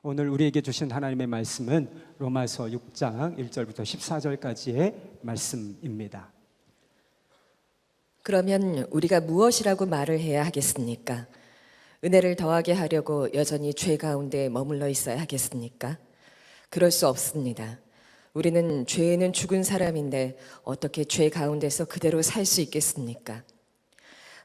오늘 우리에게 주신 하나님의 말씀은 로마서 6장 1절부터 14절까지의 말씀입니다. 그러면 우리가 무엇이라고 말을 해야 하겠습니까? 은혜를 더하게 하려고 여전히 죄 가운데 머물러 있어야 하겠습니까? 그럴 수 없습니다. 우리는 죄에는 죽은 사람인데 어떻게 죄 가운데서 그대로 살 수 있겠습니까?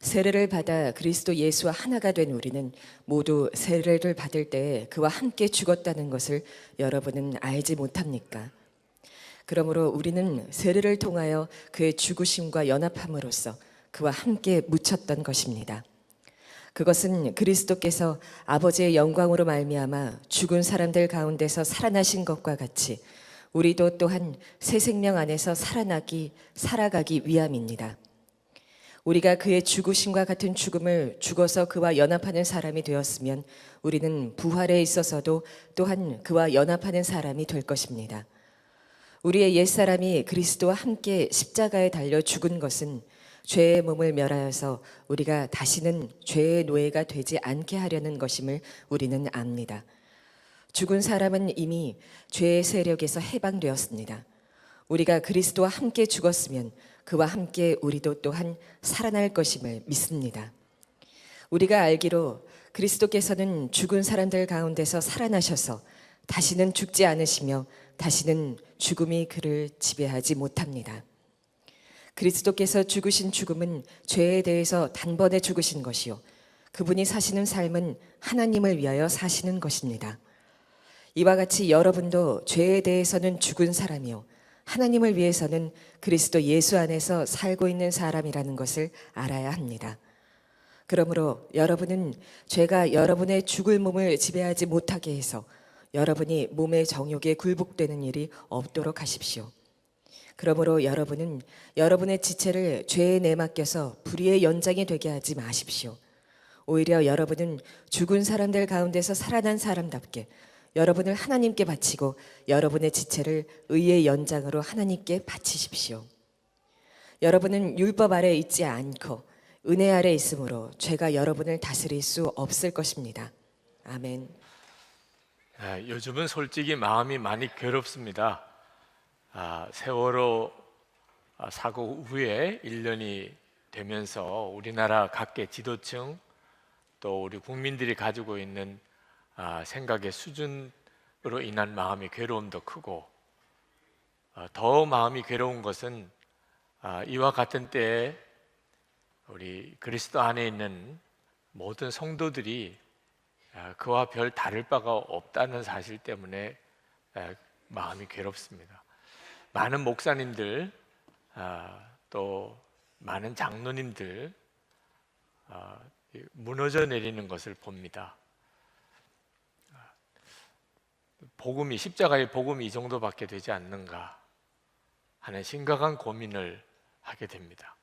세례를 받아 그리스도 예수와 하나가 된 우리는 모두 세례를 받을 때 그와 함께 죽었다는 것을 여러분은 알지 못합니까? 그러므로 우리는 세례를 통하여 그의 죽으심과 연합함으로써 그와 함께 묻혔던 것입니다. 그것은 그리스도께서 아버지의 영광으로 말미암아 죽은 사람들 가운데서 살아나신 것과 같이 우리도 또한 새 생명 안에서 살아가기 위함입니다. 우리가 그의 죽으심과 같은 죽음을 죽어서 그와 연합하는 사람이 되었으면 우리는 부활에 있어서도 또한 그와 연합하는 사람이 될 것입니다. 우리의 옛사람이 그리스도와 함께 십자가에 달려 죽은 것은 죄의 몸을 멸하여서 우리가 다시는 죄의 노예가 되지 않게 하려는 것임을 우리는 압니다. 죽은 사람은 이미 죄의 세력에서 해방되었습니다. 우리가 그리스도와 함께 죽었으면 그와 함께 우리도 또한 살아날 것임을 믿습니다. 우리가 알기로 그리스도께서는 죽은 사람들 가운데서 살아나셔서 다시는 죽지 않으시며 다시는 죽음이 그를 지배하지 못합니다. 그리스도께서 죽으신 죽음은 죄에 대해서 단번에 죽으신 것이요 그분이 사시는 삶은 하나님을 위하여 사시는 것입니다. 이와 같이 여러분도 죄에 대해서는 죽은 사람이요 하나님을 위해서는 그리스도 예수 안에서 살고 있는 사람이라는 것을 알아야 합니다. 그러므로 여러분은 죄가 여러분의 죽을 몸을 지배하지 못하게 해서 여러분이 몸의 정욕에 굴복되는 일이 없도록 하십시오. 그러므로 여러분은 여러분의 지체를 죄에 내맡겨서 불의의 연장이 되게 하지 마십시오. 오히려 여러분은 죽은 사람들 가운데서 살아난 사람답게 여러분을 하나님께 바치고 여러분의 지체를 의의 연장으로 하나님께 바치십시오. 여러분은 율법 아래 있지 않고 은혜 아래 있으므로 죄가 여러분을 다스릴 수 없을 것입니다. 아멘. 요즘은 솔직히 마음이 많이 괴롭습니다. 세월호 사고 후에 1년이 되면서 우리나라 각계 지도층 또 우리 국민들이 가지고 있는 생각의 수준으로 인한 마음의 괴로움도 크고 더 마음이 괴로운 것은 이와 같은 때에 우리 그리스도 안에 있는 모든 성도들이 그와 별 다를 바가 없다는 사실 때문에 마음이 괴롭습니다. 많은 목사님들 또 많은 장로님들 무너져 내리는 것을 봅니다. 복음이 십자가의 복음이 이 정도밖에 되지 않는가 하는 심각한 고민을 하게 됩니다.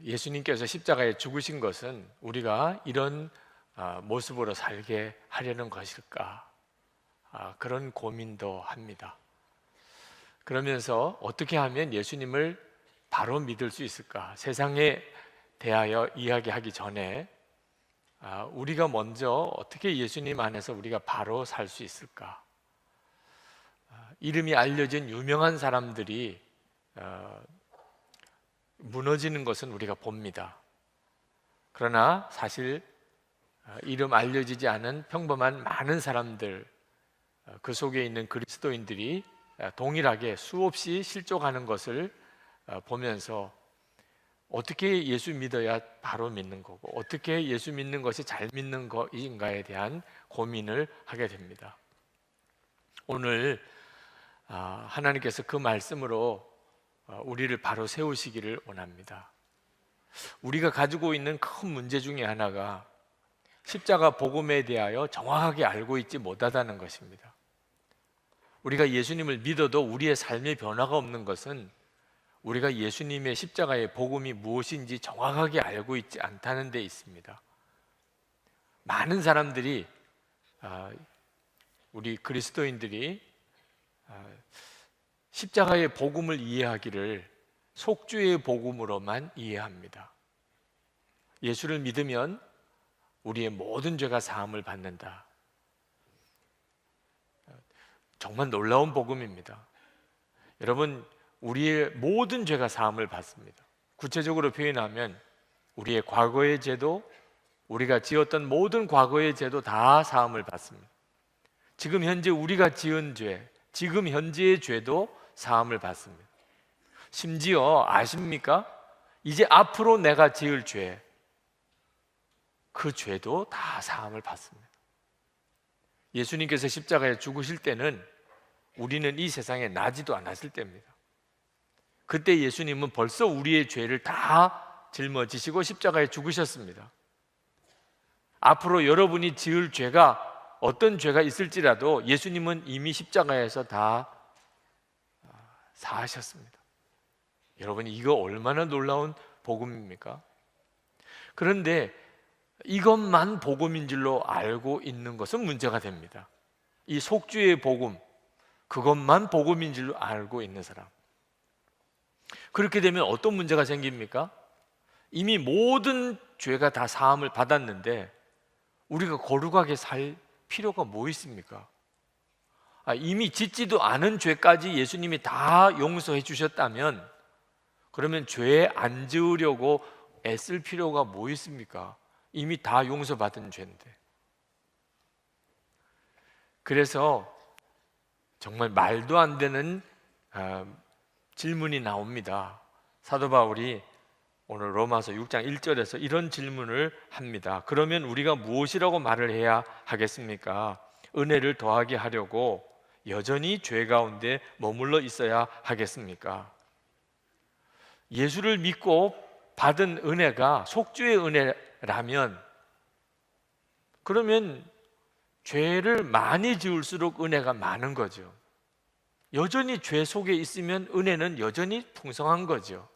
예수님께서 십자가에 죽으신 것은 우리가 이런 모습으로 살게 하려는 것일까? 그런 고민도 합니다. 그러면서 어떻게 하면 예수님을 바로 믿을 수 있을까? 세상에 대하여 이야기하기 전에 우리가 먼저 어떻게 예수님 안에서 우리가 바로 살 수 있을까? 이름이 알려진 유명한 사람들이 무너지는 것은 우리가 봅니다. 그러나 사실 이름 알려지지 않은 평범한 많은 사람들, 그 속에 있는 그리스도인들이 동일하게 수없이 실족하는 것을 보면서 어떻게 예수 믿어야 바로 믿는 거고 어떻게 예수 믿는 것이 잘 믿는 것인가에 대한 고민을 하게 됩니다. 오늘 하나님께서 그 말씀으로 우리를 바로 세우시기를 원합니다. 우리가 가지고 있는 큰 문제 중에 하나가 십자가 복음에 대하여 정확하게 알고 있지 못하다는 것입니다. 우리가 예수님을 믿어도 우리의 삶의 변화가 없는 것은 우리가 예수님의 십자가의 복음이 무엇인지 정확하게 알고 있지 않다는 데 있습니다. 많은 사람들이 우리 그리스도인들이 십자가의 복음을 이해하기를 속죄의 복음으로만 이해합니다. 예수를 믿으면 우리의 모든 죄가 사함을 받는다. 정말 놀라운 복음입니다. 여러분, 우리의 모든 죄가 사함을 받습니다. 구체적으로 표현하면 우리의 과거의 죄도, 우리가 지었던 모든 과거의 죄도 다 사함을 받습니다. 지금 현재 우리가 지은 죄, 지금 현재의 죄도 사함을 받습니다. 심지어 아십니까? 이제 앞으로 내가 지을 죄, 그 죄도 다 사함을 받습니다. 예수님께서 십자가에 죽으실 때는 우리는 이 세상에 나지도 않았을 때입니다. 그때 예수님은 벌써 우리의 죄를 다 짊어지시고 십자가에 죽으셨습니다. 앞으로 여러분이 지을 죄가 어떤 죄가 있을지라도 예수님은 이미 십자가에서 다 사하셨습니다. 여러분, 이거 얼마나 놀라운 복음입니까? 그런데 이것만 복음인 줄로 알고 있는 것은 문제가 됩니다. 이 속죄의 복음, 그것만 복음인 줄로 알고 있는 사람, 그렇게 되면 어떤 문제가 생깁니까? 이미 모든 죄가 다 사함을 받았는데 우리가 거룩하게 살 필요가 뭐 있습니까? 이미 짓지도 않은 죄까지 예수님이 다 용서해 주셨다면 그러면 죄 안 지으려고 애쓸 필요가 뭐 있습니까? 이미 다 용서받은 죄인데. 그래서 정말 말도 안 되는 질문이 나옵니다. 사도 바울이 오늘 로마서 6장 1절에서 이런 질문을 합니다. 그러면 우리가 무엇이라고 말을 해야 하겠습니까? 은혜를 더하게 하려고 여전히 죄 가운데 머물러 있어야 하겠습니까? 예수를 믿고 받은 은혜가 속죄의 은혜라면 그러면 죄를 많이 지을수록 은혜가 많은 거죠. 여전히 죄 속에 있으면 은혜는 여전히 풍성한 거죠.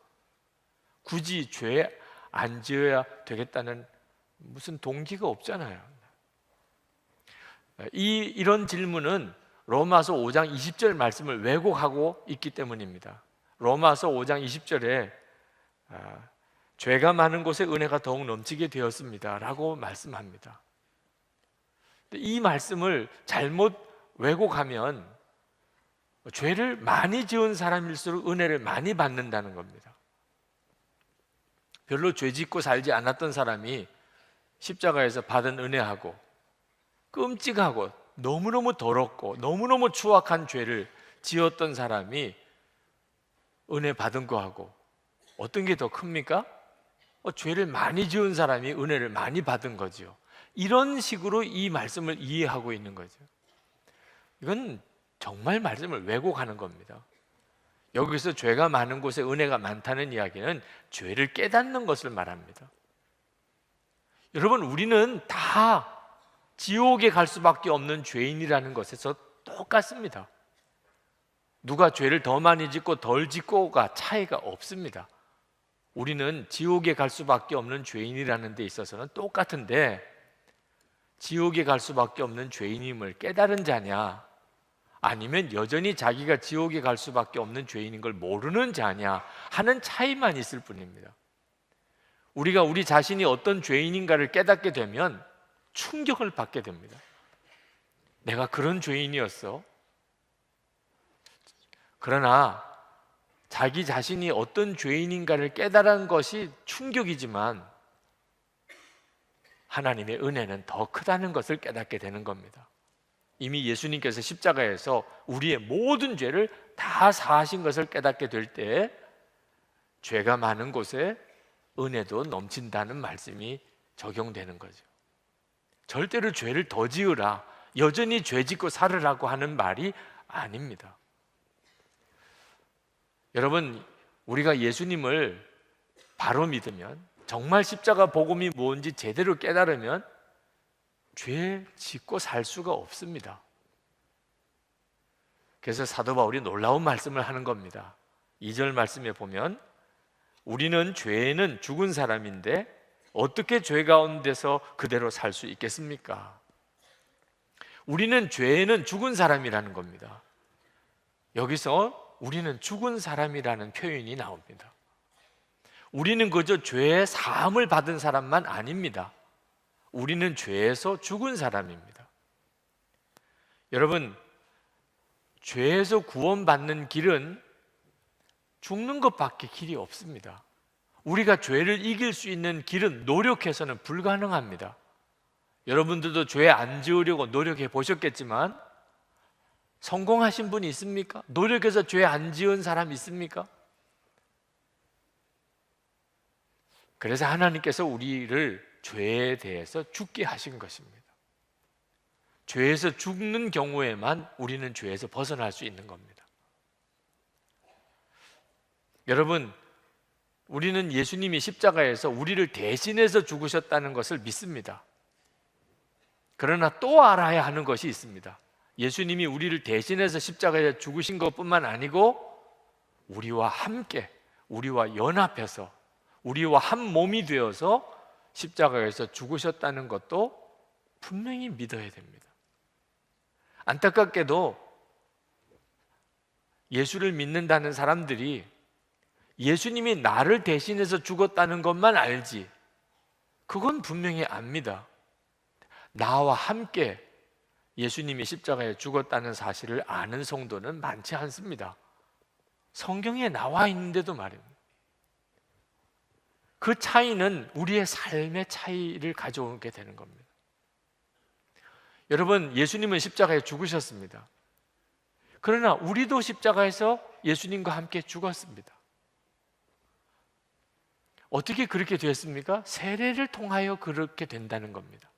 굳이 죄 안 지어야 되겠다는 무슨 동기가 없잖아요. 이런 질문은 로마서 5장 20절 말씀을 왜곡하고 있기 때문입니다. 로마서 5장 20절에 죄가 많은 곳에 은혜가 더욱 넘치게 되었습니다 라고 말씀합니다. 이 말씀을 잘못 왜곡하면 죄를 많이 지은 사람일수록 은혜를 많이 받는다는 겁니다. 별로 죄 짓고 살지 않았던 사람이 십자가에서 받은 은혜하고 끔찍하고 너무너무 더럽고 너무너무 추악한 죄를 지었던 사람이 은혜 받은 거하고 어떤 게 더 큽니까? 죄를 많이 지은 사람이 은혜를 많이 받은 거죠. 이런 식으로 이 말씀을 이해하고 있는 거죠. 이건 정말 말씀을 왜곡하는 겁니다. 여기서 죄가 많은 곳에 은혜가 많다는 이야기는 죄를 깨닫는 것을 말합니다. 여러분, 우리는 다 지옥에 갈 수밖에 없는 죄인이라는 것에서 똑같습니다. 누가 죄를 더 많이 짓고 덜 짓고가 차이가 없습니다. 우리는 지옥에 갈 수밖에 없는 죄인이라는 데 있어서는 똑같은데 지옥에 갈 수밖에 없는 죄인임을 깨달은 자냐, 아니면 여전히 자기가 지옥에 갈 수밖에 없는 죄인인 걸 모르는 자냐 하는 차이만 있을 뿐입니다. 우리가 우리 자신이 어떤 죄인인가를 깨닫게 되면 충격을 받게 됩니다. 내가 그런 죄인이었어. 그러나 자기 자신이 어떤 죄인인가를 깨달은 것이 충격이지만 하나님의 은혜는 더 크다는 것을 깨닫게 되는 겁니다. 이미 예수님께서 십자가에서 우리의 모든 죄를 다 사하신 것을 깨닫게 될 때 죄가 많은 곳에 은혜도 넘친다는 말씀이 적용되는 거죠. 절대로 죄를 더 지으라, 여전히 죄 짓고 살으라고 하는 말이 아닙니다. 여러분, 우리가 예수님을 바로 믿으면, 정말 십자가 복음이 뭔지 제대로 깨달으면 죄 짓고 살 수가 없습니다. 그래서 사도 바울이 놀라운 말씀을 하는 겁니다. 2절 말씀에 보면 우리는 죄에는 죽은 사람인데 어떻게 죄 가운데서 그대로 살 수 있겠습니까? 우리는 죄에는 죽은 사람이라는 겁니다. 여기서 우리는 죽은 사람이라는 표현이 나옵니다. 우리는 그저 죄의 사함을 받은 사람만 아닙니다. 우리는 죄에서 죽은 사람입니다. 여러분, 죄에서 구원받는 길은 죽는 것밖에 길이 없습니다. 우리가 죄를 이길 수 있는 길은 노력해서는 불가능합니다. 여러분들도 죄 안 지으려고 노력해 보셨겠지만 성공하신 분이 있습니까? 노력해서 죄 안 지은 사람 있습니까? 그래서 하나님께서 우리를 죄에 대해서 죽게 하신 것입니다. 죄에서 죽는 경우에만 우리는 죄에서 벗어날 수 있는 겁니다. 여러분, 우리는 예수님이 십자가에서 우리를 대신해서 죽으셨다는 것을 믿습니다. 그러나 또 알아야 하는 것이 있습니다. 예수님이 우리를 대신해서 십자가에 죽으신 것뿐만 아니고 우리와 함께, 우리와 연합해서, 우리와 한 몸이 되어서 십자가에서 죽으셨다는 것도 분명히 믿어야 됩니다. 안타깝게도 예수를 믿는다는 사람들이 예수님이 나를 대신해서 죽었다는 것만 알지, 그건 분명히 압니다. 나와 함께 예수님이 십자가에 죽었다는 사실을 아는 성도는 많지 않습니다. 성경에 나와 있는데도 말입니다. 그 차이는 우리의 삶의 차이를 가져오게 되는 겁니다. 여러분, 예수님은 십자가에 죽으셨습니다. 그러나 우리도 십자가에서 예수님과 함께 죽었습니다. 어떻게 그렇게 됐습니까? 세례를 통하여 그렇게 된다는 겁니다.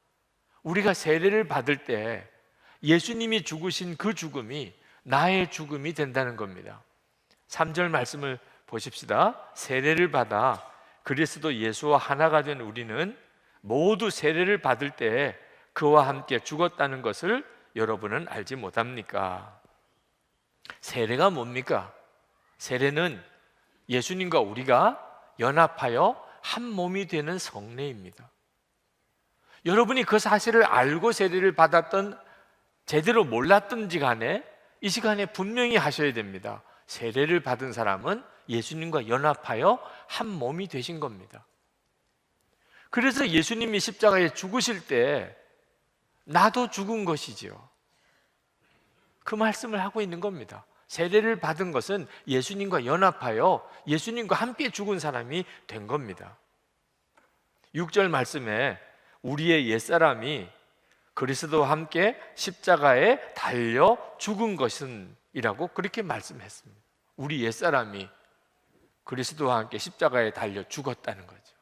우리가 세례를 받을 때 예수님이 죽으신 그 죽음이 나의 죽음이 된다는 겁니다. 3절 말씀을 보십시다. 세례를 받아 그리스도 예수와 하나가 된 우리는 모두 세례를 받을 때 그와 함께 죽었다는 것을 여러분은 알지 못합니까? 세례가 뭡니까? 세례는 예수님과 우리가 연합하여 한 몸이 되는 성례입니다. 여러분이 그 사실을 알고 세례를 받았던, 제대로 몰랐던지 간에 이 시간에 분명히 하셔야 됩니다. 세례를 받은 사람은 예수님과 연합하여 한 몸이 되신 겁니다. 그래서 예수님이 십자가에 죽으실 때 나도 죽은 것이지요. 그 말씀을 하고 있는 겁니다. 세례를 받은 것은 예수님과 연합하여 예수님과 함께 죽은 사람이 된 겁니다. 6절 말씀에 우리의 옛사람이 그리스도와 함께 십자가에 달려 죽은 것은 이라고 그렇게 말씀했습니다. 우리 옛사람이 그리스도와 함께 십자가에 달려 죽었다는 거죠.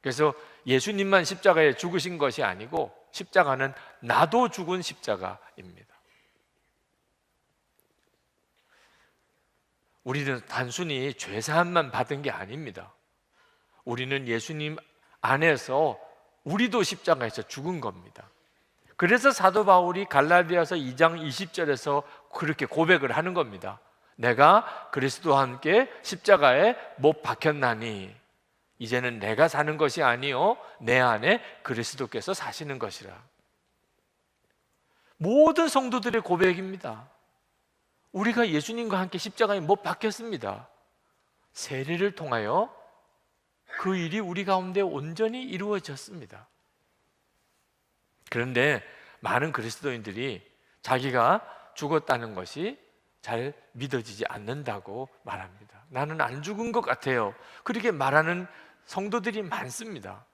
그래서 예수님만 십자가에 죽으신 것이 아니고 십자가는 나도 죽은 십자가입니다. 우리는 단순히 죄사함만 받은 게 아닙니다. 우리는 예수님 안에서 우리도 십자가에서 죽은 겁니다. 그래서 사도 바울이 갈라디아서 2장 20절에서 그렇게 고백을 하는 겁니다. 내가 그리스도와 함께 십자가에 못 박혔나니 이제는 내가 사는 것이 아니요 내 안에 그리스도께서 사시는 것이라. 모든 성도들의 고백입니다. 우리가 예수님과 함께 십자가에 못 박혔습니다. 세례를 통하여 그 일이 우리 가운데 온전히 이루어졌습니다. 그런데 많은 그리스도인들이 자기가 죽었다는 것이 잘 믿어지지 않는다고 말합니다. 나는 안 죽은 것 같아요. 그렇게 말하는 성도들이 많습니다.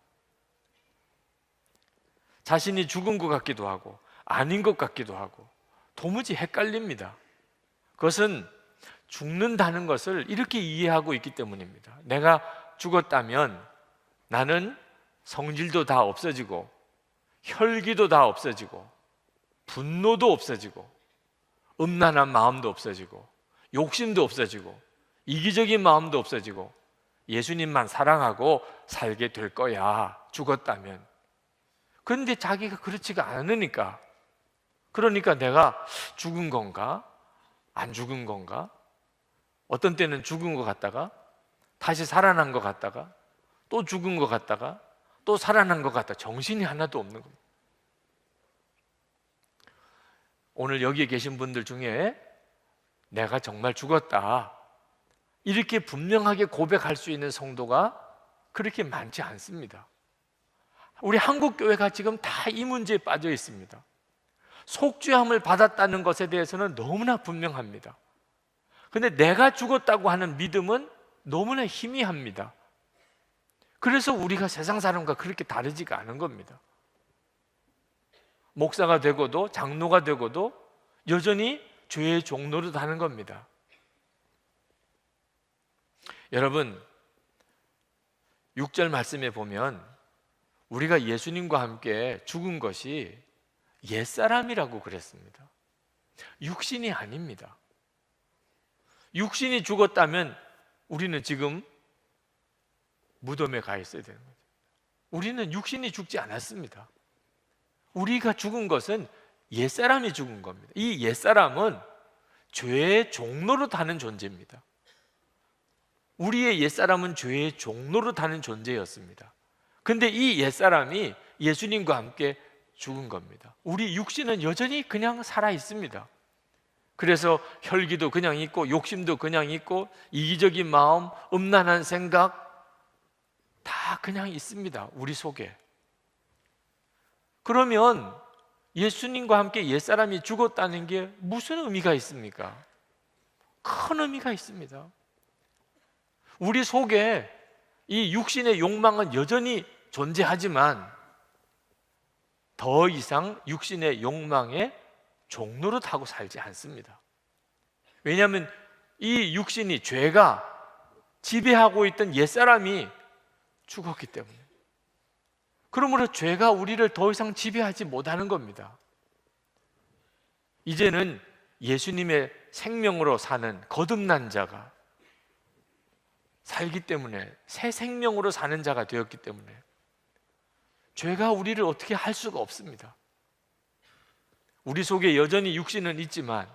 자신이 죽은 것 같기도 하고 아닌 것 같기도 하고 도무지 헷갈립니다. 그것은 죽는다는 것을 이렇게 이해하고 있기 때문입니다. 내가 죽었다면 나는 성질도 다 없어지고 혈기도 다 없어지고 분노도 없어지고 음란한 마음도 없어지고 욕심도 없어지고 이기적인 마음도 없어지고 예수님만 사랑하고 살게 될 거야, 죽었다면. 그런데 자기가 그렇지가 않으니까, 그러니까 내가 죽은 건가? 안 죽은 건가? 어떤 때는 죽은 것 같다가 다시 살아난 것 같다가 또 죽은 것 같다가 또 살아난 것 같다. 정신이 하나도 없는 겁니다. 오늘 여기에 계신 분들 중에 내가 정말 죽었다 이렇게 분명하게 고백할 수 있는 성도가 그렇게 많지 않습니다. 우리 한국 교회가 지금 다 이 문제에 빠져 있습니다. 속죄함을 받았다는 것에 대해서는 너무나 분명합니다. 근데 내가 죽었다고 하는 믿음은 너무나 희미합니다. 그래서 우리가 세상 사람과 그렇게 다르지가 않은 겁니다. 목사가 되고도 장로가 되고도 여전히 죄의 종노릇 하는 겁니다. 여러분, 6절 말씀에 보면 우리가 예수님과 함께 죽은 것이 옛사람이라고 그랬습니다. 육신이 아닙니다. 육신이 죽었다면 우리는 지금 무덤에 가 있어야 되는 거죠. 우리는 육신이 죽지 않았습니다. 우리가 죽은 것은 옛사람이 죽은 겁니다. 이 옛사람은 죄의 종로릇 하는 존재입니다. 우리의 옛사람은 죄의 종로릇 하는 존재였습니다. 근데 이 옛사람이 예수님과 함께 죽은 겁니다. 우리 육신은 여전히 그냥 살아 있습니다. 그래서 혈기도 그냥 있고 욕심도 그냥 있고 이기적인 마음, 음란한 생각 다 그냥 있습니다. 우리 속에. 그러면 예수님과 함께 옛사람이 죽었다는 게 무슨 의미가 있습니까? 큰 의미가 있습니다. 우리 속에 이 육신의 욕망은 여전히 존재하지만 더 이상 육신의 욕망에 종노릇하고 살지 않습니다. 왜냐하면 이 육신이, 죄가 지배하고 있던 옛사람이 죽었기 때문에. 그러므로 죄가 우리를 더 이상 지배하지 못하는 겁니다. 이제는 예수님의 생명으로 사는 거듭난 자가 살기 때문에, 새 생명으로 사는 자가 되었기 때문에 죄가 우리를 어떻게 할 수가 없습니다. 우리 속에 여전히 육신은 있지만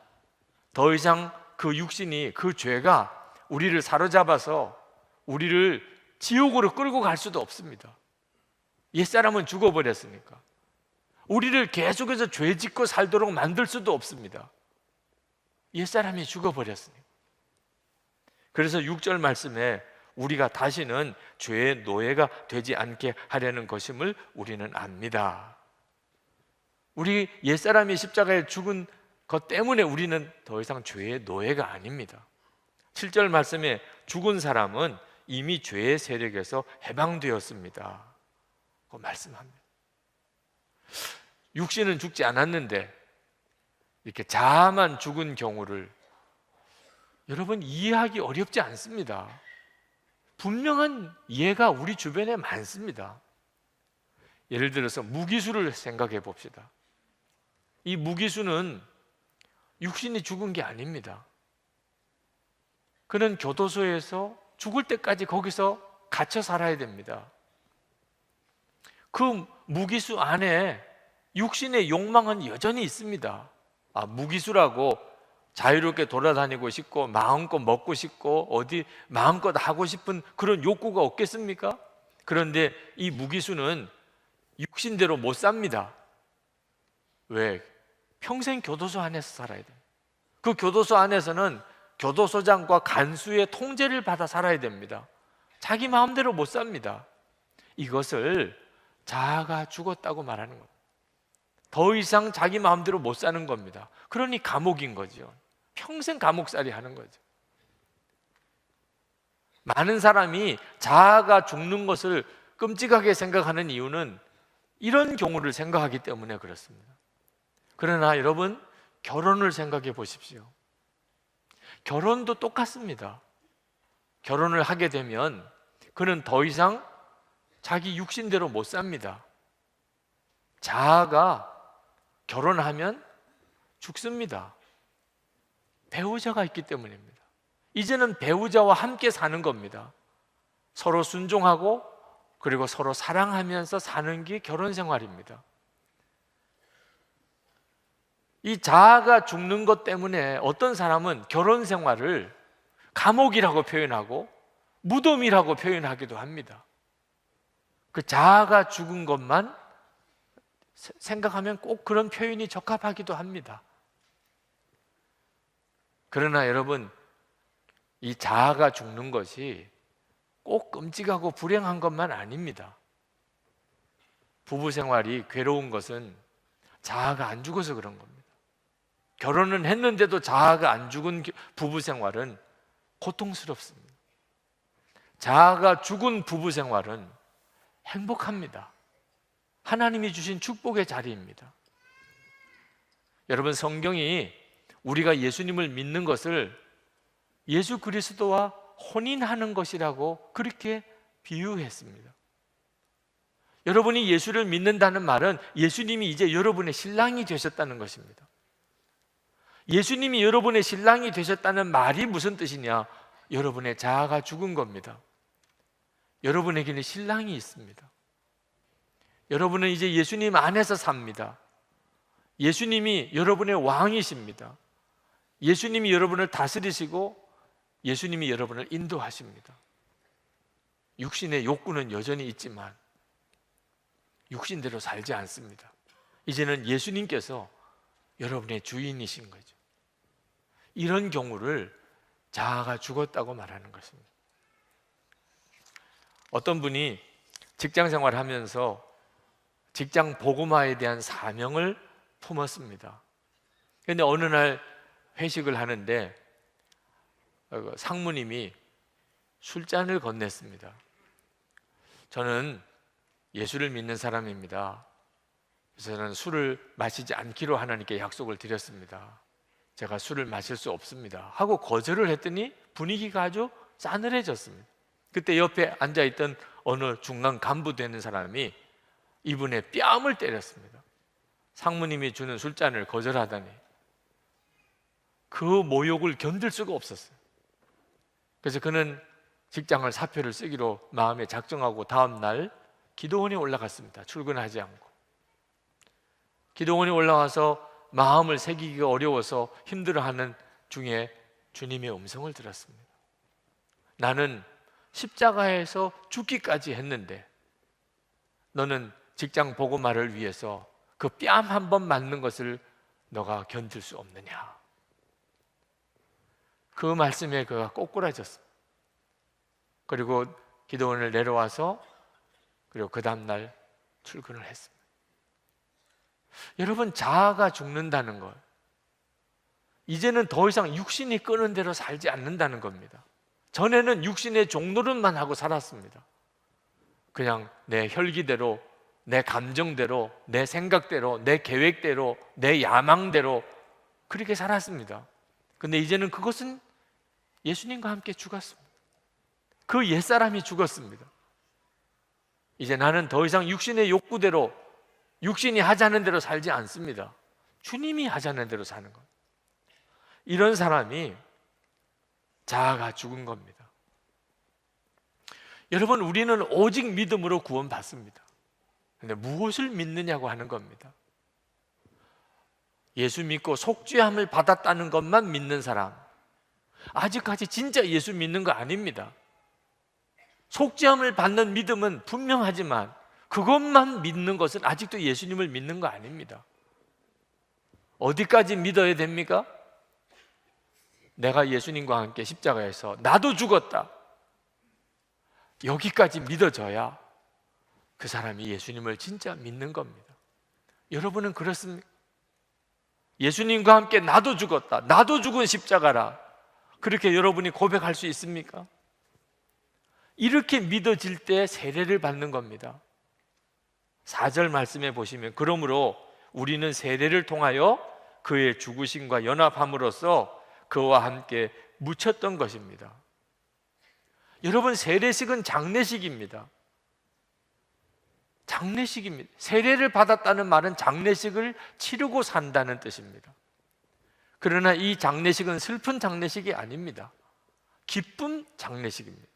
더 이상 그 육신이, 그 죄가 우리를 사로잡아서 우리를 지옥으로 끌고 갈 수도 없습니다. 옛사람은 죽어버렸으니까. 우리를 계속해서 죄 짓고 살도록 만들 수도 없습니다. 옛사람이 죽어버렸으니까. 그래서 6절 말씀에 우리가 다시는 죄의 노예가 되지 않게 하려는 것임을 우리는 압니다. 우리 옛사람이 십자가에 죽은 것 때문에 우리는 더 이상 죄의 노예가 아닙니다. 7절 말씀에 죽은 사람은 이미 죄의 세력에서 해방되었습니다. 그 말씀합니다. 육신은 죽지 않았는데 이렇게 자아만 죽은 경우를 여러분 이해하기 어렵지 않습니다. 분명한 예가 우리 주변에 많습니다. 예를 들어서 무기수를 생각해 봅시다. 이 무기수는 육신이 죽은 게 아닙니다. 그는 교도소에서 죽을 때까지 거기서 갇혀 살아야 됩니다. 그 무기수 안에 육신의 욕망은 여전히 있습니다. 무기수라고 자유롭게 돌아다니고 싶고 마음껏 먹고 싶고 어디 마음껏 하고 싶은 그런 욕구가 없겠습니까? 그런데 이 무기수는 육신대로 못 삽니다. 왜? 평생 교도소 안에서 살아야 돼요. 그 교도소 안에서는 교도소장과 간수의 통제를 받아 살아야 됩니다. 자기 마음대로 못 삽니다. 이것을 자아가 죽었다고 말하는 겁니다. 더 이상 자기 마음대로 못 사는 겁니다. 그러니 감옥인 거죠. 평생 감옥살이 하는 거죠. 많은 사람이 자아가 죽는 것을 끔찍하게 생각하는 이유는 이런 경우를 생각하기 때문에 그렇습니다. 그러나 여러분, 결혼을 생각해 보십시오. 결혼도 똑같습니다. 결혼을 하게 되면 그는 더 이상 자기 육신대로 못 삽니다. 자아가 결혼하면 죽습니다. 배우자가 있기 때문입니다. 이제는 배우자와 함께 사는 겁니다. 서로 순종하고 그리고 서로 사랑하면서 사는 게 결혼 생활입니다. 이 자아가 죽는 것 때문에 어떤 사람은 결혼 생활을 감옥이라고 표현하고 무덤이라고 표현하기도 합니다. 그 자아가 죽은 것만 생각하면 꼭 그런 표현이 적합하기도 합니다. 그러나 여러분, 이 자아가 죽는 것이 꼭 끔찍하고 불행한 것만 아닙니다. 부부 생활이 괴로운 것은 자아가 안 죽어서 그런 겁니다. 결혼은 했는데도 자아가 안 죽은 부부 생활은 고통스럽습니다. 자아가 죽은 부부 생활은 행복합니다. 하나님이 주신 축복의 자리입니다. 여러분, 성경이 우리가 예수님을 믿는 것을 예수 그리스도와 혼인하는 것이라고 그렇게 비유했습니다. 여러분이 예수를 믿는다는 말은 예수님이 이제 여러분의 신랑이 되셨다는 것입니다. 예수님이 여러분의 신랑이 되셨다는 말이 무슨 뜻이냐? 여러분의 자아가 죽은 겁니다. 여러분에게는 신랑이 있습니다. 여러분은 이제 예수님 안에서 삽니다. 예수님이 여러분의 왕이십니다. 예수님이 여러분을 다스리시고 예수님이 여러분을 인도하십니다. 육신의 욕구는 여전히 있지만 육신대로 살지 않습니다. 이제는 예수님께서 여러분의 주인이신 거죠. 이런 경우를 자아가 죽었다고 말하는 것입니다. 어떤 분이 직장 생활하면서 직장 복음화에 대한 사명을 품었습니다. 그런데 어느 날 회식을 하는데 상무님이 술잔을 건넸습니다. 저는 예수를 믿는 사람입니다. 그래서 저는 술을 마시지 않기로 하나님께 약속을 드렸습니다. 제가 술을 마실 수 없습니다 하고 거절을 했더니 분위기가 아주 싸늘해졌습니다. 그때 옆에 앉아있던 어느 중간 간부 되는 사람이 이분의 뺨을 때렸습니다. 상무님이 주는 술잔을 거절하다니. 그 모욕을 견딜 수가 없었어요. 그래서 그는 직장을 사표를 쓰기로 마음에 작정하고 다음 날 기도원에 올라갔습니다. 출근하지 않고. 기도원에 올라와서 마음을 새기기가 어려워서 힘들어하는 중에 주님의 음성을 들었습니다. 나는 십자가에서 죽기까지 했는데 너는 직장 복음화를 위해서 그 뺨 한 번 맞는 것을 너가 견딜 수 없느냐. 그 말씀에 그가 꼬꾸라졌습니다. 그리고 기도원을 내려와서 그리고 그 다음날 출근을 했습니다. 여러분, 자아가 죽는다는 것, 이제는 더 이상 육신이 끄는 대로 살지 않는다는 겁니다. 전에는 육신의 종노릇만 하고 살았습니다. 그냥 내 혈기대로, 내 감정대로, 내 생각대로, 내 계획대로, 내 야망대로 그렇게 살았습니다. 근데 이제는 그것은 예수님과 함께 죽었습니다. 그 옛사람이 죽었습니다. 이제 나는 더 이상 육신의 욕구대로, 육신이 하자는 대로 살지 않습니다. 주님이 하자는 대로 사는 것. 이런 사람이 자아가 죽은 겁니다. 여러분, 우리는 오직 믿음으로 구원받습니다. 근데 무엇을 믿느냐고 하는 겁니다. 예수 믿고 속죄함을 받았다는 것만 믿는 사람, 아직까지 진짜 예수 믿는 거 아닙니다. 속죄함을 받는 믿음은 분명하지만 그것만 믿는 것은 아직도 예수님을 믿는 거 아닙니다. 어디까지 믿어야 됩니까? 내가 예수님과 함께 십자가에서 나도 죽었다, 여기까지 믿어져야 그 사람이 예수님을 진짜 믿는 겁니다. 여러분은 그렇습니까? 예수님과 함께 나도 죽었다, 나도 죽은 십자가라, 그렇게 여러분이 고백할 수 있습니까? 이렇게 믿어질 때 세례를 받는 겁니다. 4절 말씀에 보시면, 그러므로 우리는 세례를 통하여 그의 죽으심과 연합함으로써 그와 함께 묻혔던 것입니다. 여러분, 세례식은 장례식입니다. 장례식입니다. 세례를 받았다는 말은 장례식을 치르고 산다는 뜻입니다. 그러나 이 장례식은 슬픈 장례식이 아닙니다. 기쁜 장례식입니다.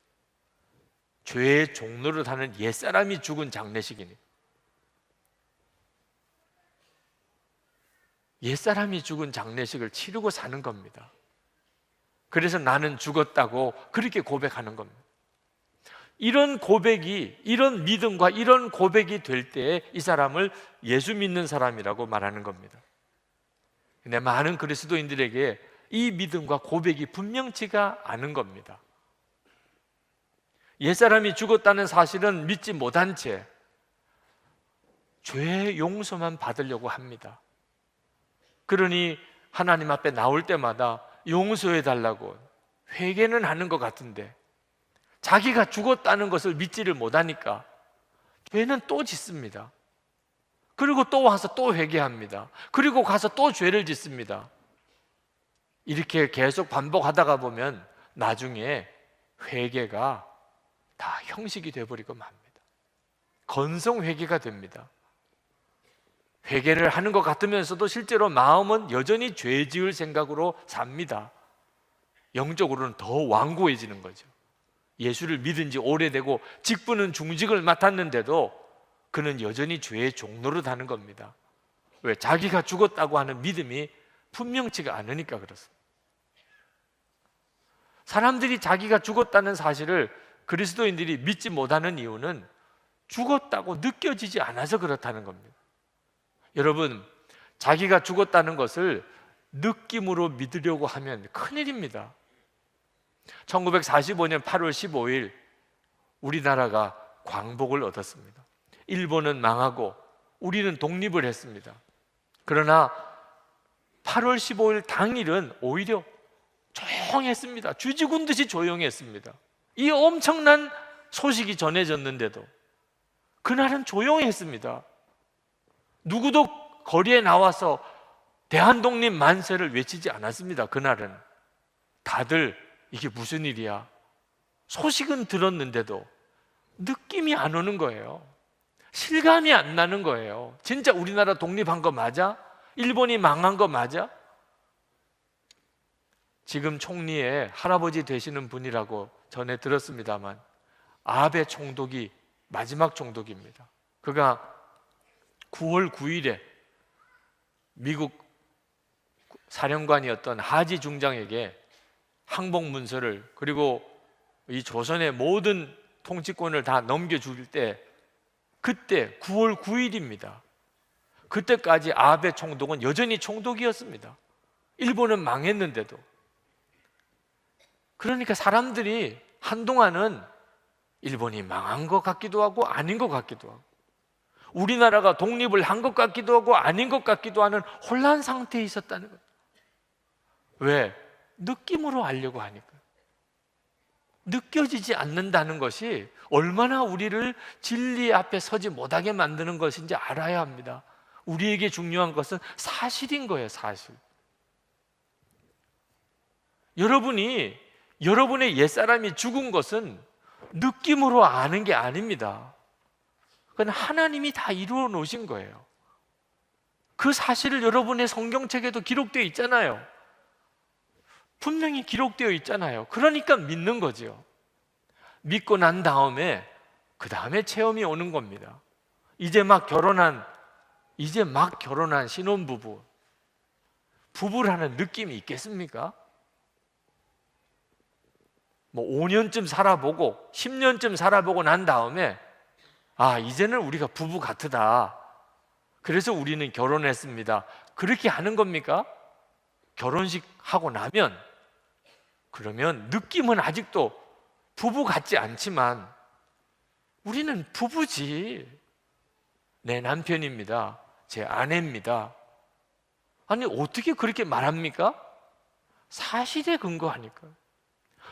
죄의 종노릇 하는 옛사람이 죽은 장례식이니, 옛사람이 죽은 장례식을 치르고 사는 겁니다. 그래서 나는 죽었다고 그렇게 고백하는 겁니다. 이런 고백이, 이런 믿음과 이런 고백이 될 때 이 사람을 예수 믿는 사람이라고 말하는 겁니다. 근데 많은 그리스도인들에게 이 믿음과 고백이 분명치가 않은 겁니다. 옛사람이 죽었다는 사실은 믿지 못한 채 죄의 용서만 받으려고 합니다. 그러니 하나님 앞에 나올 때마다 용서해 달라고 회개는 하는 것 같은데 자기가 죽었다는 것을 믿지를 못하니까 죄는 또 짓습니다. 그리고 또 와서 또 회개합니다. 그리고 가서 또 죄를 짓습니다. 이렇게 계속 반복하다가 보면 나중에 회개가 다 형식이 되어버리고 맙니다. 건성 회개가 됩니다. 회개를 하는 것 같으면서도 실제로 마음은 여전히 죄 지을 생각으로 삽니다. 영적으로는 더 완고해지는 거죠. 예수를 믿은 지 오래되고 직분은 중직을 맡았는데도 그는 여전히 죄의 종노릇 하는 겁니다. 왜? 자기가 죽었다고 하는 믿음이 분명치가 않으니까 그렇습니다. 사람들이 자기가 죽었다는 사실을 그리스도인들이 믿지 못하는 이유는 죽었다고 느껴지지 않아서 그렇다는 겁니다. 여러분, 자기가 죽었다는 것을 느낌으로 믿으려고 하면 큰일입니다. 1945년 8월 15일 우리나라가 광복을 얻었습니다. 일본은 망하고 우리는 독립을 했습니다. 그러나 8월 15일 당일은 오히려 조용했습니다. 쥐죽은 듯이 조용했습니다. 이 엄청난 소식이 전해졌는데도 그날은 조용했습니다. 누구도 거리에 나와서 대한독립 만세를 외치지 않았습니다. 그날은 다들 이게 무슨 일이야? 소식은 들었는데도 느낌이 안 오는 거예요. 실감이 안 나는 거예요. 진짜 우리나라 독립한 거 맞아? 일본이 망한 거 맞아? 지금 총리의 할아버지 되시는 분이라고 전에 들었습니다만 아베 총독이 마지막 총독입니다. 그가 9월 9일에 미국 사령관이었던 하지 중장에게 항복 문서를 그리고 이 조선의 모든 통치권을 다 넘겨줄 때 그때 9월 9일입니다. 그때까지 아베 총독은 여전히 총독이었습니다. 일본은 망했는데도. 그러니까 사람들이 한동안은 일본이 망한 것 같기도 하고 아닌 것 같기도 하고 우리나라가 독립을 한 것 같기도 하고 아닌 것 같기도 하는 혼란 상태에 있었다는 거예요. 왜? 느낌으로 알려고 하니까. 느껴지지 않는다는 것이 얼마나 우리를 진리 앞에 서지 못하게 만드는 것인지 알아야 합니다. 우리에게 중요한 것은 사실인 거예요, 사실. 여러분의 옛사람이 죽은 것은 느낌으로 아는 게 아닙니다. 그건 하나님이 다 이루어 놓으신 거예요. 그 사실을 여러분의 성경책에도 기록되어 있잖아요. 분명히 기록되어 있잖아요. 그러니까 믿는 거죠. 믿고 난 다음에 그 다음에 체험이 오는 겁니다. 이제 막 결혼한 신혼부부, 부부라는 느낌이 있겠습니까? 뭐 5년쯤 살아보고 10년쯤 살아보고 난 다음에 이제는 우리가 부부 같으다. 그래서 우리는 결혼했습니다. 그렇게 하는 겁니까? 결혼식 하고 나면 그러면 느낌은 아직도 부부 같지 않지만 우리는 부부지. 내 남편입니다. 제 아내입니다. 아니 어떻게 그렇게 말합니까? 사실에 근거하니까.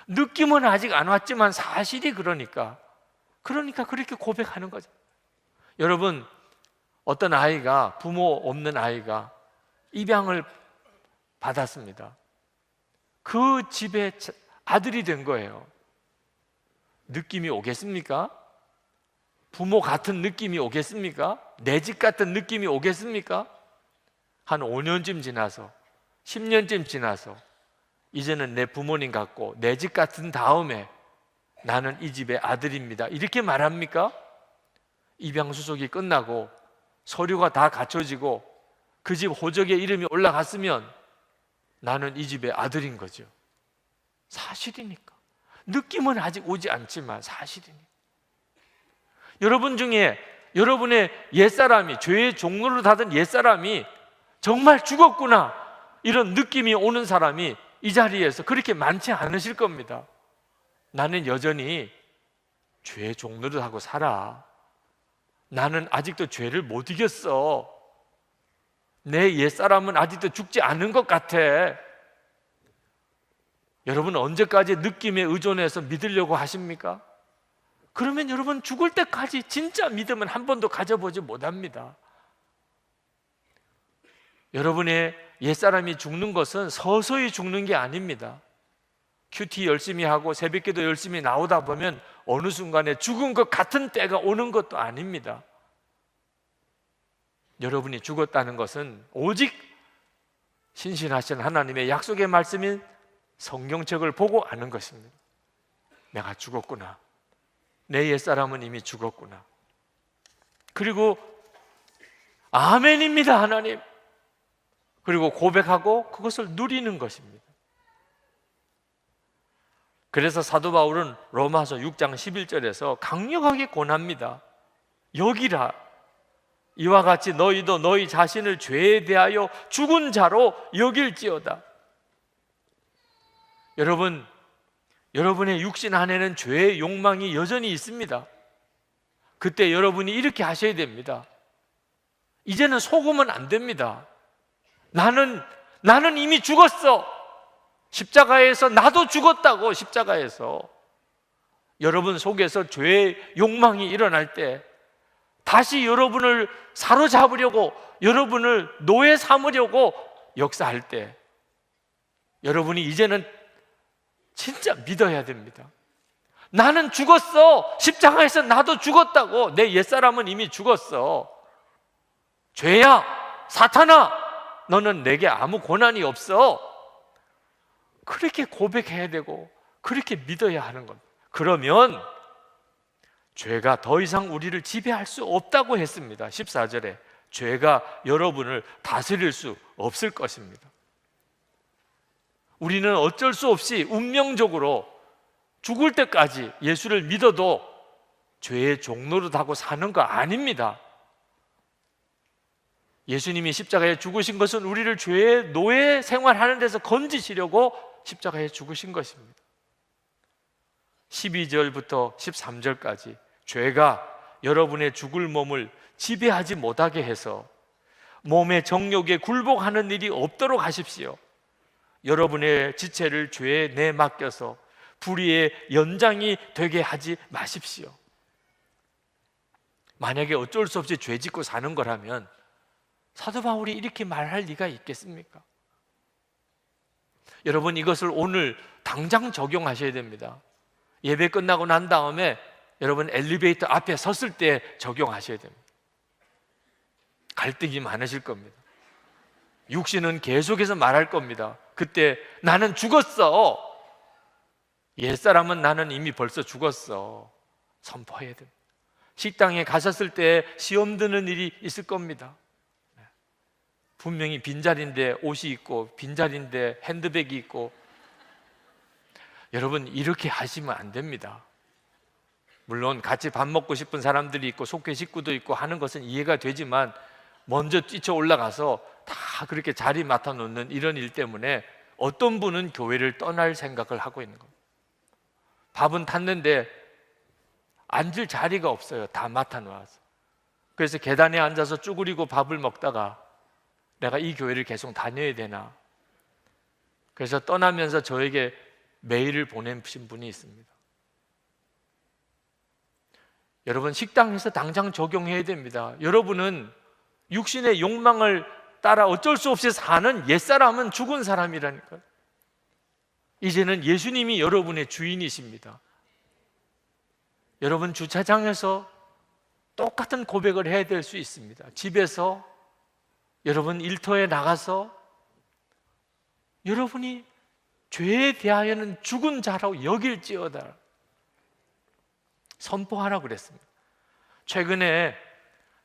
느낌은 아직 안 왔지만 사실이 그러니까 그렇게 고백하는 거죠. 여러분, 어떤 아이가, 부모 없는 아이가 입양을 받았습니다. 그 집에 아들이 된 거예요. 느낌이 오겠습니까? 부모 같은 느낌이 오겠습니까? 내 집 같은 느낌이 오겠습니까? 한 5년쯤 지나서 10년쯤 지나서 이제는 내 부모님 같고 내 집 같은 다음에 나는 이 집의 아들입니다. 이렇게 말합니까? 입양 수속이 끝나고 서류가 다 갖춰지고 그 집 호적에 이름이 올라갔으면 나는 이 집의 아들인 거죠. 사실이니까. 느낌은 아직 오지 않지만 사실이니까. 여러분 중에 여러분의 옛사람이, 죄의 종로를 닫은 옛사람이 정말 죽었구나 이런 느낌이 오는 사람이 이 자리에서 그렇게 많지 않으실 겁니다. 나는 여전히 죄의 종로를 하고 살아. 나는 아직도 죄를 못 이겼어. 내 옛사람은 아직도 죽지 않은 것 같아. 여러분 언제까지 느낌에 의존해서 믿으려고 하십니까? 그러면 여러분 죽을 때까지 진짜 믿음은 한 번도 가져보지 못합니다. 여러분의 옛사람이 죽는 것은 서서히 죽는 게 아닙니다. 큐티 열심히 하고 새벽기도 열심히 나오다 보면 어느 순간에 죽은 것 같은 때가 오는 것도 아닙니다. 여러분이 죽었다는 것은 오직 신실하신 하나님의 약속의 말씀인 성경책을 보고 아는 것입니다. 내가 죽었구나. 내 옛사람은 이미 죽었구나. 그리고 아멘입니다, 하나님. 그리고 고백하고 그것을 누리는 것입니다. 그래서 사도 바울은 로마서 6장 11절에서 강력하게 권합니다. 여기라. 이와 같이 너희도 너희 자신을 죄에 대하여 죽은 자로 여길지어다. 여러분, 여러분의 육신 안에는 죄의 욕망이 여전히 있습니다. 그때 여러분이 이렇게 하셔야 됩니다. 이제는 속으면 안 됩니다. 나는 이미 죽었어. 십자가에서 나도 죽었다고. 십자가에서 여러분 속에서 죄의 욕망이 일어날 때 다시 여러분을 사로잡으려고, 여러분을 노예 삼으려고 역사할 때 여러분이 이제는 진짜 믿어야 됩니다. 나는 죽었어. 십자가에서 나도 죽었다고. 내 옛사람은 이미 죽었어. 죄야, 사탄아, 너는 내게 아무 권한이 없어. 그렇게 고백해야 되고 그렇게 믿어야 하는 겁니다. 그러면 죄가 더 이상 우리를 지배할 수 없다고 했습니다. 14절에 죄가 여러분을 다스릴 수 없을 것입니다. 우리는 어쩔 수 없이 운명적으로 죽을 때까지 예수를 믿어도 죄의 종노릇하고 사는 거 아닙니다. 예수님이 십자가에 죽으신 것은 우리를 죄의 노예 생활하는 데서 건지시려고 십자가에 죽으신 것입니다. 12절부터 13절까지 죄가 여러분의 죽을 몸을 지배하지 못하게 해서 몸의 정욕에 굴복하는 일이 없도록 하십시오. 여러분의 지체를 죄에 내맡겨서 불의의 연장이 되게 하지 마십시오. 만약에 어쩔 수 없이 죄 짓고 사는 거라면 사도 바울이 이렇게 말할 리가 있겠습니까? 여러분 이것을 오늘 당장 적용하셔야 됩니다. 예배 끝나고 난 다음에 여러분 엘리베이터 앞에 섰을 때 적용하셔야 됩니다. 갈등이 많으실 겁니다. 육신은 계속해서 말할 겁니다. 그때 나는 죽었어. 옛사람은 나는 이미 벌써 죽었어. 선포해야 됩니다. 식당에 가셨을 때 시험 드는 일이 있을 겁니다. 분명히 빈자리인데 옷이 있고 빈자리인데 핸드백이 있고. 여러분 이렇게 하시면 안 됩니다. 물론 같이 밥 먹고 싶은 사람들이 있고 속회 식구도 있고 하는 것은 이해가 되지만 먼저 뛰쳐 올라가서 다 그렇게 자리 맡아 놓는 이런 일 때문에 어떤 분은 교회를 떠날 생각을 하고 있는 겁니다. 밥은 탔는데 앉을 자리가 없어요. 다 맡아 놓아서. 그래서 계단에 앉아서 쭈그리고 밥을 먹다가 내가 이 교회를 계속 다녀야 되나? 그래서 떠나면서 저에게 메일을 보내신 분이 있습니다. 여러분 식당에서 당장 적용해야 됩니다. 여러분은 육신의 욕망을 따라 어쩔 수 없이 사는 옛사람은 죽은 사람이라니까요. 이제는 예수님이 여러분의 주인이십니다. 여러분 주차장에서 똑같은 고백을 해야 될 수 있습니다. 집에서, 여러분 일터에 나가서 여러분이 죄에 대하여는 죽은 자라고 여길지어다 선포하라고 그랬습니다. 최근에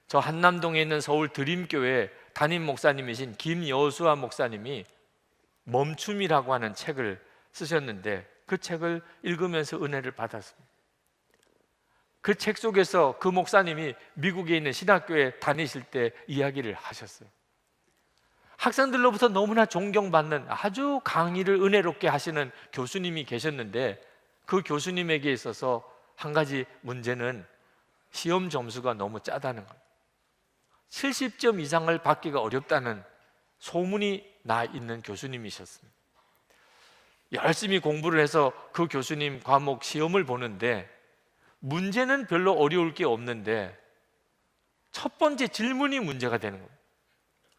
저 한남동에 있는 서울 드림교회 담임 목사님이신 김여수아 목사님이 멈춤이라고 하는 책을 쓰셨는데 그 책을 읽으면서 은혜를 받았습니다. 그 책 속에서 그 목사님이 미국에 있는 신학교에 다니실 때 이야기를 하셨어요. 학생들로부터 너무나 존경받는 아주 강의를 은혜롭게 하시는 교수님이 계셨는데 그 교수님에게 있어서 한 가지 문제는 시험 점수가 너무 짜다는 겁니다. 70점 이상을 받기가 어렵다는 소문이 나 있는 교수님이셨습니다. 열심히 공부를 해서 그 교수님 과목 시험을 보는데 문제는 별로 어려울 게 없는데 첫 번째 질문이 문제가 되는 겁니다.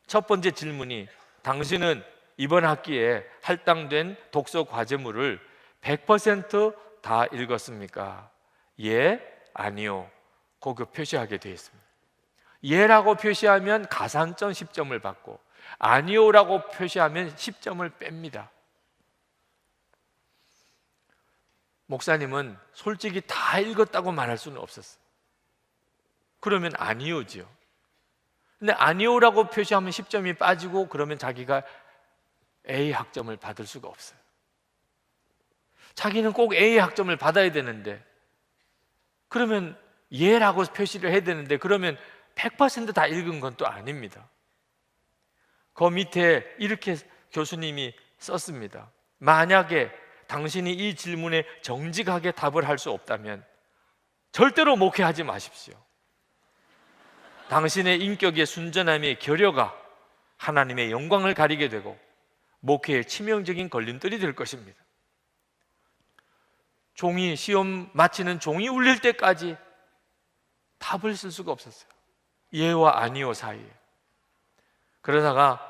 첫 번째 질문이 당신은 이번 학기에 할당된 독서 과제물을 100% 다 읽었습니까? 예, 아니요. 그거 표시하게 되어 있습니다. 예라고 표시하면 가산점 10점을 받고 아니요라고 표시하면 10점을 뺍니다. 목사님은 솔직히 다 읽었다고 말할 수는 없었어요. 그러면 아니요지요. 근데 아니요라고 표시하면 10점이 빠지고 그러면 자기가 A 학점을 받을 수가 없어요. 자기는 꼭 A 학점을 받아야 되는데 그러면 예라고 표시를 해야 되는데 그러면 100% 다 읽은 건 또 아닙니다. 그 밑에 이렇게 교수님이 썼습니다. 만약에 당신이 이 질문에 정직하게 답을 할 수 없다면 절대로 목회하지 마십시오. 당신의 인격의 순전함의 결여가 하나님의 영광을 가리게 되고 목회의 치명적인 걸림돌이 될 것입니다. 종이 시험 마치는 종이 울릴 때까지 답을 쓸 수가 없었어요. 예와 아니요 사이에. 그러다가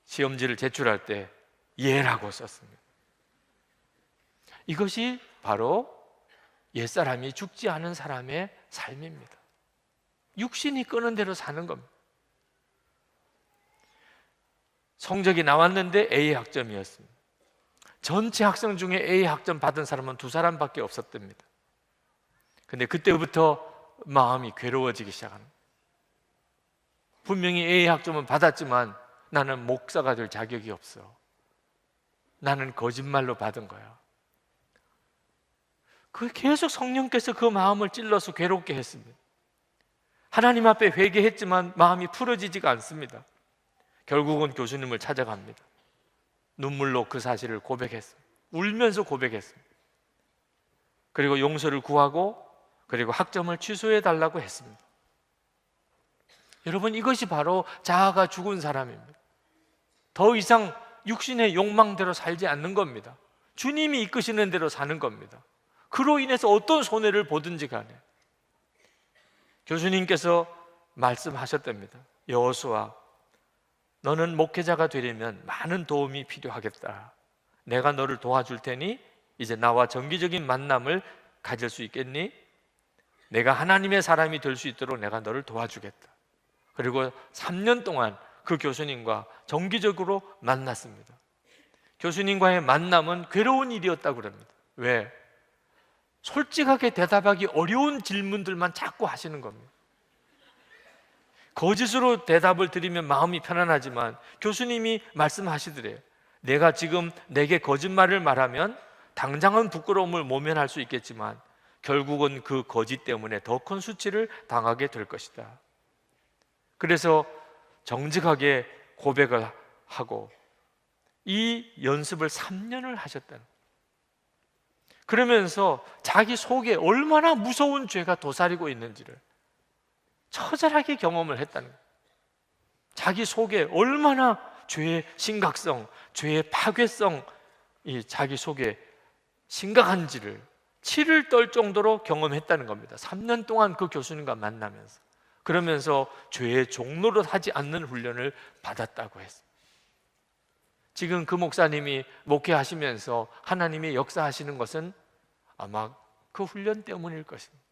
시험지를 제출할 때 예라고 썼습니다. 이것이 바로 옛사람이 죽지 않은 사람의 삶입니다. 육신이 끄는 대로 사는 겁니다. 성적이 나왔는데 A 학점이었습니다. 전체 학생 중에 A 학점 받은 사람은 2사람밖에 없었답니다. 근데 그때부터 마음이 괴로워지기 시작합니다. 분명히 A 학점은 받았지만 나는 목사가 될 자격이 없어. 나는 거짓말로 받은 거야. 그 계속 성령께서 그 마음을 찔러서 괴롭게 했습니다. 하나님 앞에 회개했지만 마음이 풀어지지가 않습니다. 결국은 교수님을 찾아갑니다. 눈물로 그 사실을 고백했습니다. 울면서 고백했습니다. 그리고 용서를 구하고 그리고 학점을 취소해 달라고 했습니다. 여러분, 이것이 바로 자아가 죽은 사람입니다. 더 이상 육신의 욕망대로 살지 않는 겁니다. 주님이 이끄시는 대로 사는 겁니다. 그로 인해서 어떤 손해를 보든지 간에 교수님께서 말씀하셨답니다. 여호수아, 너는 목회자가 되려면 많은 도움이 필요하겠다. 내가 너를 도와줄 테니 이제 나와 정기적인 만남을 가질 수 있겠니? 내가 하나님의 사람이 될 수 있도록 내가 너를 도와주겠다. 그리고 3년 동안 그 교수님과 정기적으로 만났습니다. 교수님과의 만남은 괴로운 일이었다고 합니다. 왜? 솔직하게 대답하기 어려운 질문들만 자꾸 하시는 겁니다. 거짓으로 대답을 드리면 마음이 편안하지만 교수님이 말씀하시더래요. 내가 지금 내게 거짓말을 말하면 당장은 부끄러움을 모면할 수 있겠지만 결국은 그 거짓 때문에 더 큰 수치를 당하게 될 것이다. 그래서 정직하게 고백을 하고 이 연습을 3년을 하셨다는 거예요. 그러면서 자기 속에 얼마나 무서운 죄가 도사리고 있는지를 처절하게 경험을 했다는 거예요. 자기 속에 얼마나 죄의 심각성, 죄의 파괴성이 자기 속에 심각한지를 치를 떨 정도로 경험했다는 겁니다. 3년 동안 그 교수님과 만나면서, 그러면서 죄의 종로를 하지 않는 훈련을 받았다고 했습니다. 지금 그 목사님이 목회하시면서 하나님이 역사하시는 것은 아마 그 훈련 때문일 것입니다.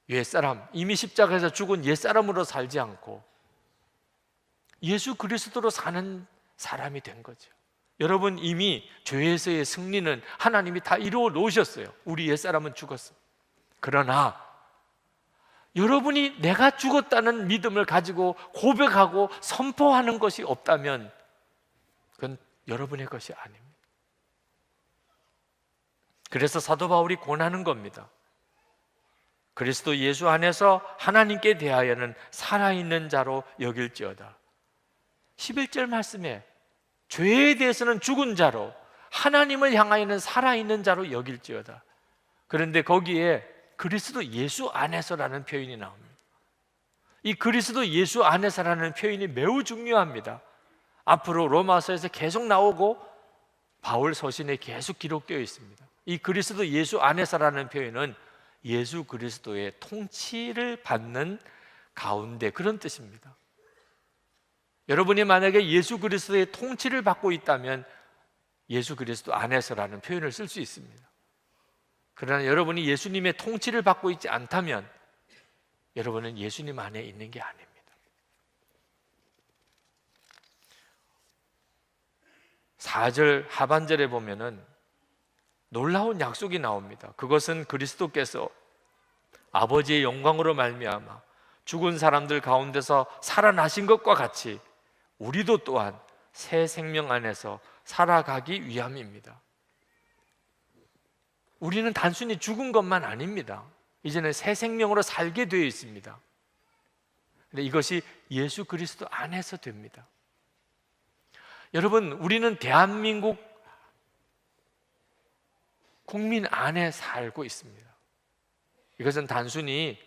옛사람, 이미 십자가에서 죽은 옛사람으로 살지 않고 예수 그리스도로 사는 사람이 된 거죠. 여러분, 이미 죄에서의 승리는 하나님이 다 이루어 놓으셨어요. 우리 옛사람은 죽었어요. 그러나 여러분이 내가 죽었다는 믿음을 가지고 고백하고 선포하는 것이 없다면 그건 여러분의 것이 아닙니다. 그래서 사도 바울이 권하는 겁니다. 그리스도 예수 안에서 하나님께 대하여는 살아있는 자로 여길지어다. 11절 말씀에 죄에 대해서는 죽은 자로, 하나님을 향하여는 살아있는 자로 여길지어다. 그런데 거기에 그리스도 예수 안에서라는 표현이 나옵니다. 이 그리스도 예수 안에서라는 표현이 매우 중요합니다. 앞으로 로마서에서 계속 나오고 바울 서신에 계속 기록되어 있습니다. 이 그리스도 예수 안에서라는 표현은 예수 그리스도의 통치를 받는 가운데, 그런 뜻입니다. 여러분이 만약에 예수 그리스도의 통치를 받고 있다면 예수 그리스도 안에서라는 표현을 쓸 수 있습니다. 그러나 여러분이 예수님의 통치를 받고 있지 않다면 여러분은 예수님 안에 있는 게 아닙니다. 사절 하반절에 보면은 놀라운 약속이 나옵니다. 그것은 그리스도께서 아버지의 영광으로 말미암아 죽은 사람들 가운데서 살아나신 것과 같이 우리도 또한 새 생명 안에서 살아가기 위함입니다. 우리는 단순히 죽은 것만 아닙니다. 이제는 새 생명으로 살게 되어 있습니다. 근데 이것이 예수 그리스도 안에서 됩니다. 여러분, 우리는 대한민국 국민 안에 살고 있습니다. 이것은 단순히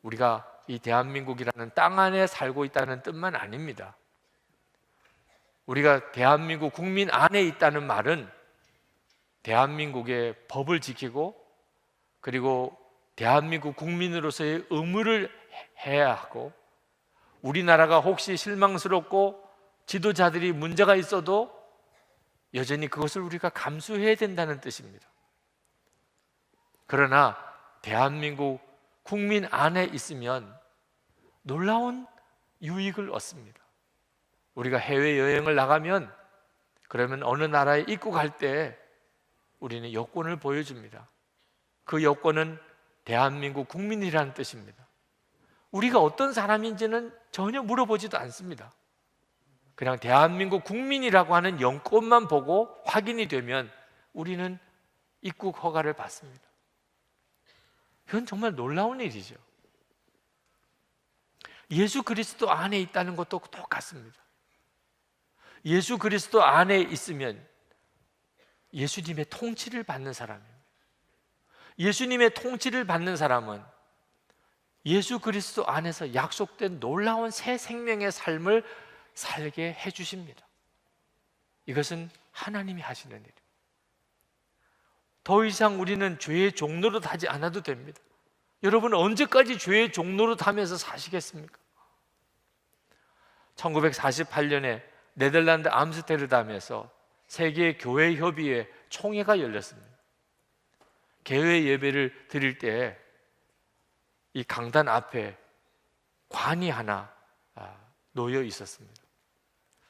우리가 이 대한민국이라는 땅 안에 살고 있다는 뜻만 아닙니다. 우리가 대한민국 국민 안에 있다는 말은 대한민국의 법을 지키고 그리고 대한민국 국민으로서의 의무를 해야 하고, 우리나라가 혹시 실망스럽고 지도자들이 문제가 있어도 여전히 그것을 우리가 감수해야 된다는 뜻입니다. 그러나 대한민국 국민 안에 있으면 놀라운 유익을 얻습니다. 우리가 해외여행을 나가면 그러면 어느 나라에 입국할 때 우리는 여권을 보여줍니다. 그 여권은 대한민국 국민이라는 뜻입니다. 우리가 어떤 사람인지는 전혀 물어보지도 않습니다. 그냥 대한민국 국민이라고 하는 여권만 보고 확인이 되면 우리는 입국 허가를 받습니다. 그건 정말 놀라운 일이죠. 예수 그리스도 안에 있다는 것도 똑같습니다. 예수 그리스도 안에 있으면 예수님의 통치를 받는 사람입니다. 예수님의 통치를 받는 사람은 예수 그리스도 안에서 약속된 놀라운 새 생명의 삶을 살게 해주십니다. 이것은 하나님이 하시는 일입니다. 더 이상 우리는 죄의 종노릇 하지 않아도 됩니다. 여러분, 언제까지 죄의 종노릇 하면서 사시겠습니까? 1948년에 네덜란드 암스테르담에서 세계 교회 협의회 총회가 열렸습니다. 개회 예배를 드릴 때 이 강단 앞에 관이 하나 놓여 있었습니다.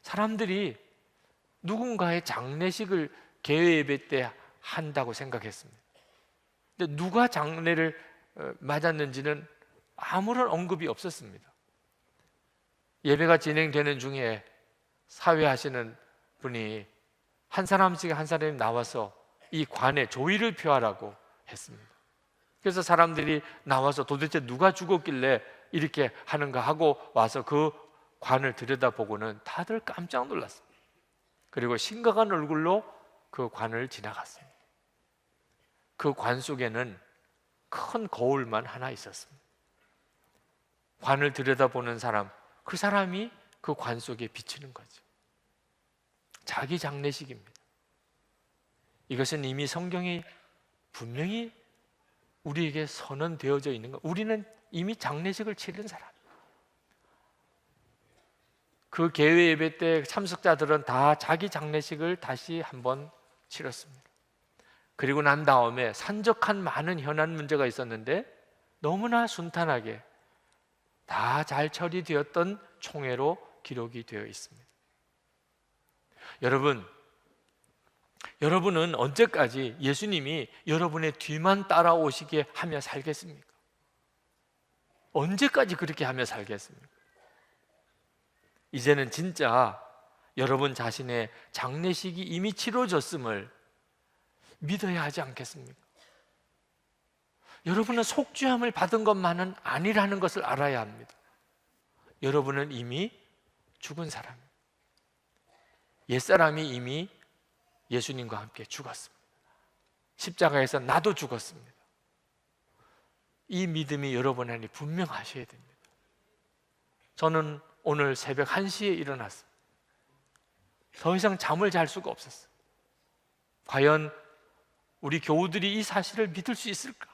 사람들이 누군가의 장례식을 개회 예배 때 한다고 생각했습니다. 근데 누가 장례를 맞았는지는 아무런 언급이 없었습니다. 예배가 진행되는 중에 사회하시는 분이 한 사람씩 한 사람이 나와서 이 관에 조의를 표하라고 했습니다. 그래서 사람들이 나와서 도대체 누가 죽었길래 이렇게 하는가 하고 와서 그 관을 들여다보고는 다들 깜짝 놀랐습니다. 그리고 심각한 얼굴로 그 관을 지나갔습니다. 그 관 속에는 큰 거울만 하나 있었습니다. 관을 들여다보는 사람, 그 사람이 그 관 속에 비치는 거죠. 자기 장례식입니다. 이것은 이미 성경에 분명히 우리에게 선언되어져 있는 것. 우리는 이미 장례식을 치른 사람. 그 개회 예배 때 참석자들은 다 자기 장례식을 다시 한번 치렀습니다. 그리고 난 다음에 산적한 많은 현안 문제가 있었는데 너무나 순탄하게 다 잘 처리되었던 총회로 기록이 되어 있습니다. 여러분은 언제까지 예수님이 여러분의 뒤만 따라오시게 하며 살겠습니까? 언제까지 그렇게 하며 살겠습니까? 이제는 진짜 여러분 자신의 장례식이 이미 치러졌음을 믿어야 하지 않겠습니까? 여러분은 속죄함을 받은 것만은 아니라는 것을 알아야 합니다. 여러분은 이미 죽은 사람입니다. 옛사람이 이미 예수님과 함께 죽었습니다. 십자가에서 나도 죽었습니다. 이 믿음이 여러분 안에 분명하셔야 됩니다. 저는 오늘 새벽 1시에 일어났어요. 더 이상 잠을 잘 수가 없었어요. 과연 우리 교우들이 이 사실을 믿을 수 있을까?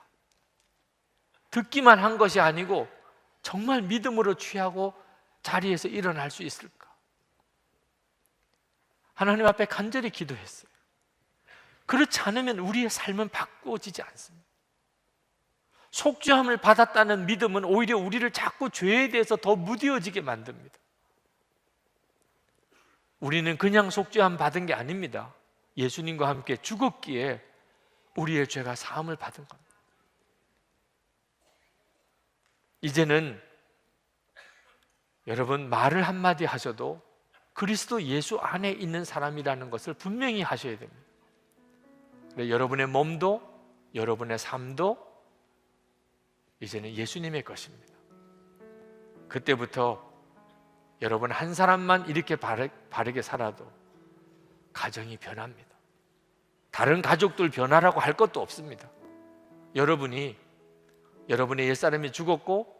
듣기만 한 것이 아니고 정말 믿음으로 취하고 자리에서 일어날 수 있을까? 하나님 앞에 간절히 기도했어요. 그렇지 않으면 우리의 삶은 바꾸어지지 않습니다. 속죄함을 받았다는 믿음은 오히려 우리를 자꾸 죄에 대해서 더 무뎌지게 만듭니다. 우리는 그냥 속죄함 받은 게 아닙니다. 예수님과 함께 죽었기에 우리의 죄가 사함을 받은 겁니다. 이제는 여러분 말을 한마디 하셔도 그리스도 예수 안에 있는 사람이라는 것을 분명히 하셔야 됩니다. 여러분의 몸도 여러분의 삶도 이제는 예수님의 것입니다. 그때부터 여러분 한 사람만 이렇게 바르게 살아도 가정이 변합니다. 다른 가족들 변화라고 할 것도 없습니다. 여러분이 여러분의 옛사람이 죽었고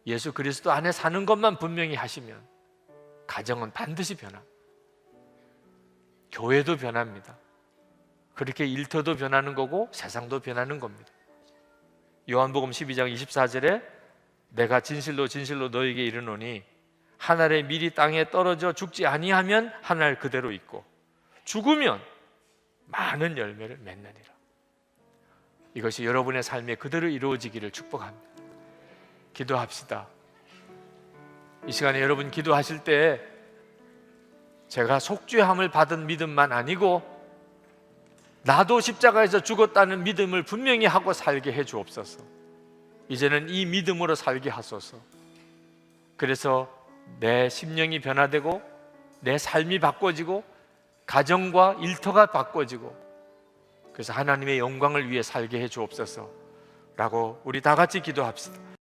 예수 그리스도 안에 사는 것만 분명히 하시면 가정은 반드시 변합니다. 교회도 변합니다. 그렇게 일터도 변하는 거고 세상도 변하는 겁니다. 요한복음 12장 24절에 내가 진실로 진실로 너에게 이르노니 한 알의 밀이 땅에 떨어져 죽지 아니하면 한 알 그대로 있고 죽으면 많은 열매를 맺느니라. 이것이 여러분의 삶에 그대로 이루어지기를 축복합니다. 기도합시다. 이 시간에 여러분 기도하실 때 제가 속죄함을 받은 믿음만 아니고 나도 십자가에서 죽었다는 믿음을 분명히 하고 살게 해 주옵소서. 이제는 이 믿음으로 살게 하소서. 그래서 내 심령이 변화되고 내 삶이 바꿔지고 가정과 일터가 바꿔지고 그래서 하나님의 영광을 위해 살게 해 주옵소서 라고 우리 다 같이 기도합시다.